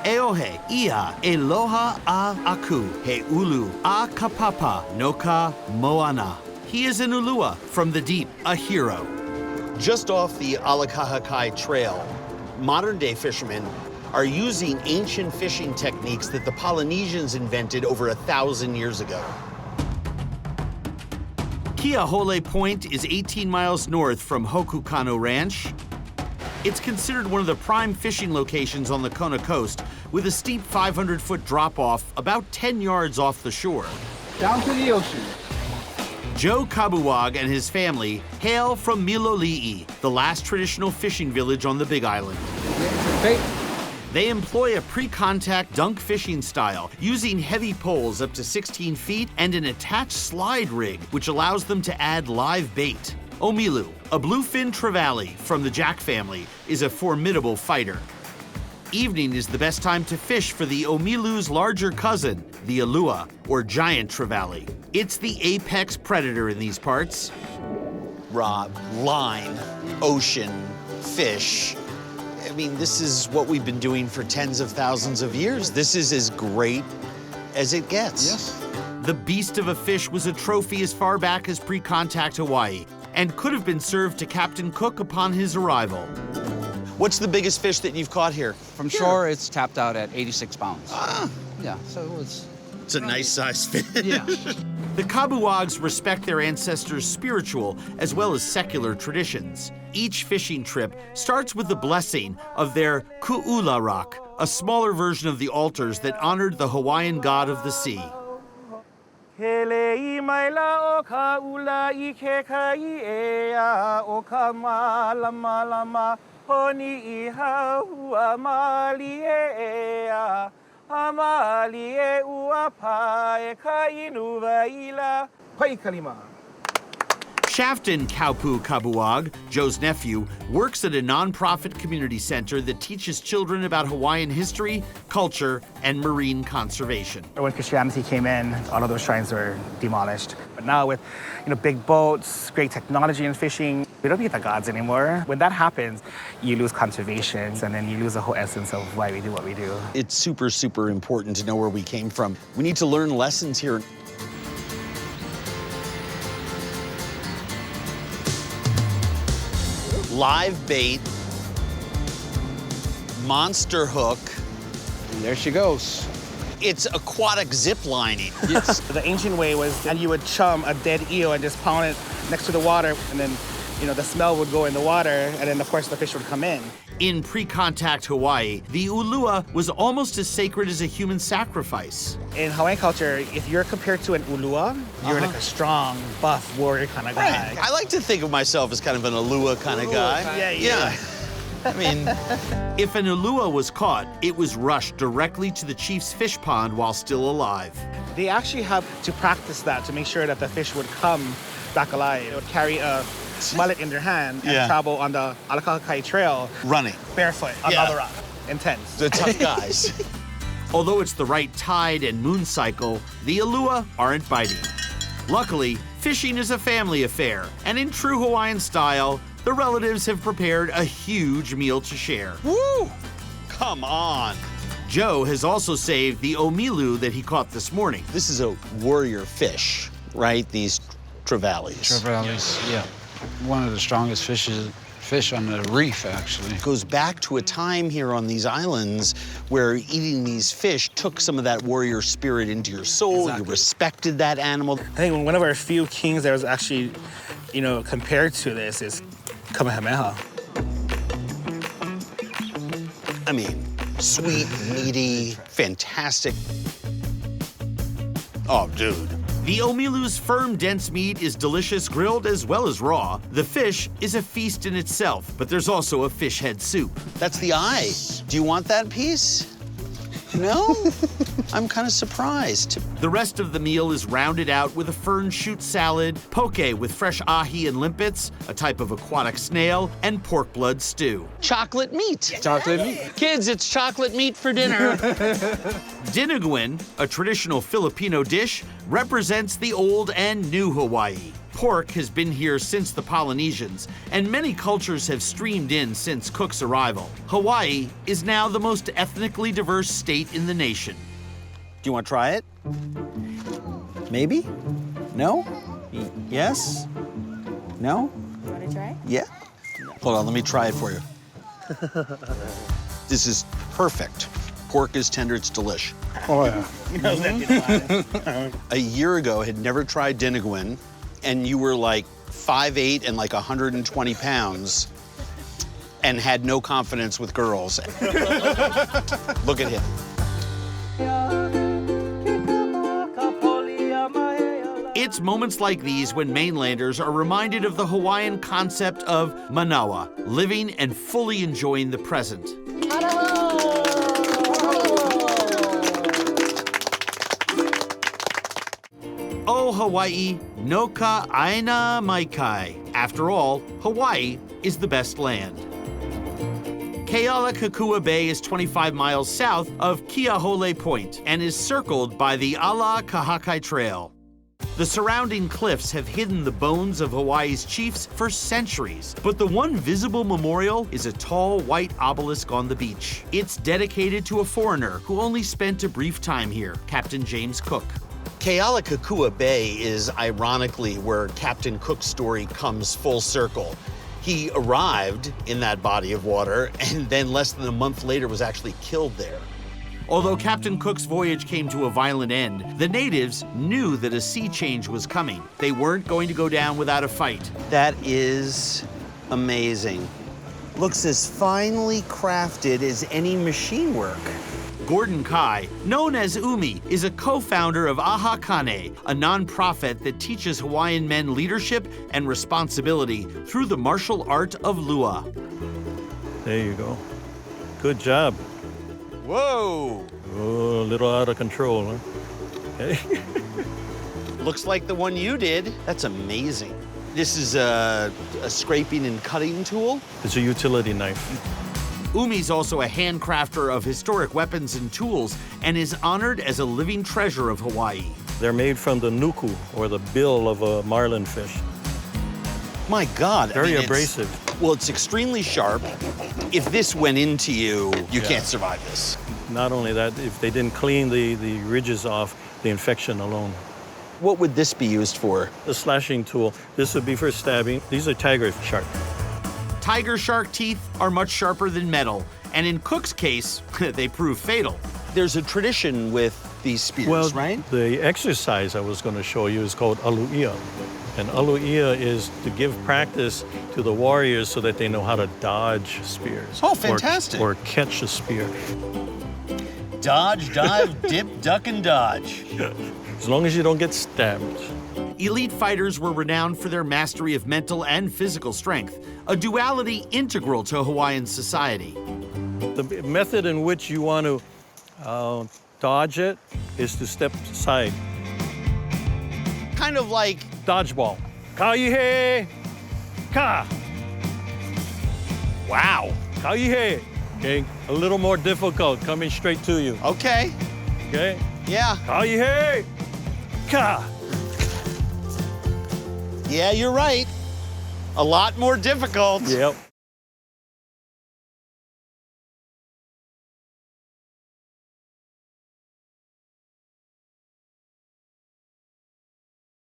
Eohe, ia, eloha a aku, he ulu, a kapapa, noka moana. He is an ulua from the deep, a hero. Just off the Alakahakai Trail, modern-day fishermen are using ancient fishing techniques that the Polynesians invented over 1,000 years ago. Kiahole Point is 18 miles north from Hokukano Ranch. It's considered one of the prime fishing locations on the Kona coast, with a steep 500-foot drop-off about 10 yards off the shore. Down to the ocean. Joe Kabuwag and his family hail from Miloli'i, the last traditional fishing village on the Big Island. They employ a pre-contact dunk fishing style, using heavy poles up to 16 feet and an attached slide rig, which allows them to add live bait. Omilu, a bluefin trevally from the jack family, is a formidable fighter. Evening is the best time to fish for the Omilu's larger cousin, the ulua, or giant trevally. It's the apex predator in these parts. Rod, line, ocean, fish. I mean, this is what we've been doing for tens of thousands of years. This is as great as it gets. Yes. The beast of a fish was a trophy as far back as pre-contact Hawaii and could have been served to Captain Cook upon his arrival. What's the biggest fish that you've caught here? From shore, it's tapped out at 86 pounds. Ah. Yeah, so it's a nice sized fish. Yeah. The Kabuwags respect their ancestors' spiritual as well as secular traditions. Each fishing trip starts with the blessing of their ku'ula rock, a smaller version of the altars that honored the Hawaiian god of the sea. Shafton Kaupu Kabuwag, Joe's nephew, works at a nonprofit community center that teaches children about Hawaiian history, culture, and marine conservation. When Christianity came in, all of those shrines were demolished. But now with big boats, great technology in fishing, we don't need the gods anymore. When that happens, you lose conservation, and then you lose the whole essence of why we do what we do. It's super, super important to know where we came from. We need to learn lessons here. Live bait, monster hook. And there she goes. It's aquatic zip lining. Yes. The ancient way was that you would chum a dead eel and just pound it next to the water, and then the smell would go in the water, and then of course the fish would come in. In pre-contact Hawaii, the ulua was almost as sacred as a human sacrifice. In Hawaiian culture, if you're compared to an ulua, you're like a strong, buff, warrior kind of guy. I like to think of myself as kind of an ulua kind of guy. Yeah. I mean, if an ulua was caught, it was rushed directly to the chief's fish pond while still alive. They actually had to practice that to make sure that the fish would come back alive. They would carry a mullet in their hand and travel on the Alakahakai Trail. Running. Barefoot on the rock. Intense. The tough guys. Although it's the right tide and moon cycle, the ulua aren't biting. Luckily, fishing is a family affair, and in true Hawaiian style, the relatives have prepared a huge meal to share. Woo! Come on. Joe has also saved the omilu that he caught this morning. This is a warrior fish, right? These trevallies. Trevallies, yeah. One of the strongest fish on the reef, actually. It goes back to a time here on these islands where eating these fish took some of that warrior spirit into your soul. Exactly. You respected that animal. I think one of our few kings that was actually, compared to this is Kamehameha. I mean, sweet, meaty, fantastic. Oh, dude. The omilu's firm, dense meat is delicious grilled as well as raw. The fish is a feast in itself, but there's also a fish head soup. That's the eye. Do you want that piece? No? I'm kind of surprised. The rest of the meal is rounded out with a fern shoot salad, poke with fresh ahi and limpets, a type of aquatic snail, and pork blood stew. Chocolate meat. Chocolate meat. Kids, it's chocolate meat for dinner. Dinuguan, a traditional Filipino dish, represents the old and new Hawaii. Pork has been here since the Polynesians, and many cultures have streamed in since Cook's arrival. Hawaii is now the most ethnically diverse state in the nation. Do you want to try it? Maybe? No? Yes? No? You want to try? Yeah. Hold on, let me try it for you. This is perfect. Pork is tender, it's delish. Oh, yeah. A year ago, I had never tried Diniguin, and you were like 5'8" and like 120 pounds and had no confidence with girls. Look at him. It's moments like these when mainlanders are reminded of the Hawaiian concept of manawa, living and fully enjoying the present. Oh, Hawaii, no ka aina mai kai. After all, Hawaii is the best land. Kealakekua Bay is 25 miles south of Keahole Point and is circled by the Ala Kahakai Trail. The surrounding cliffs have hidden the bones of Hawaii's chiefs for centuries, but the one visible memorial is a tall white obelisk on the beach. It's dedicated to a foreigner who only spent a brief time here, Captain James Cook. Kealakekua Bay is ironically where Captain Cook's story comes full circle. He arrived in that body of water and then less than a month later was actually killed there. Although Captain Cook's voyage came to a violent end, the natives knew that a sea change was coming. They weren't going to go down without a fight. That is amazing. Looks as finely crafted as any machine work. Gordon Kai, known as Umi, is a co-founder of Aha Kane, a nonprofit that teaches Hawaiian men leadership and responsibility through the martial art of lua. There you go. Good job. Whoa! Oh, a little out of control, huh? Okay. Looks like the one you did. That's amazing. This is a scraping and cutting tool? It's a utility knife. Umi's also a handcrafter of historic weapons and tools and is honored as a living treasure of Hawaii. They're made from the nuku, or the bill of a marlin fish. My God. Very it's- abrasive. Well, it's extremely sharp. If this went into you, you Yeah. can't survive this. Not only that, if they didn't clean the ridges off, the infection alone. What would this be used for? The slashing tool, this would be for stabbing. These are tiger shark. Tiger shark teeth are much sharper than metal, and in Cook's case, they prove fatal. There's a tradition with these spears, Well, right? the exercise I was going to show you is called ulua. And ulua is to give practice to the warriors so that they know how to dodge spears. Oh, fantastic. Or catch a spear. Dodge, dive, dip, duck, and dodge. As long as you don't get stabbed. Elite fighters were renowned for their mastery of mental and physical strength, a duality integral to Hawaiian society. The method in which you want to dodge it is to step aside. Kind of like Dodgeball. Ka-ihe! Ka! wow. Ka-ihe! Okay, a little more difficult, coming straight to you. Okay. Okay? Yeah. Ka-ihe! Ka! Yeah, you're right. A lot more difficult. Yep.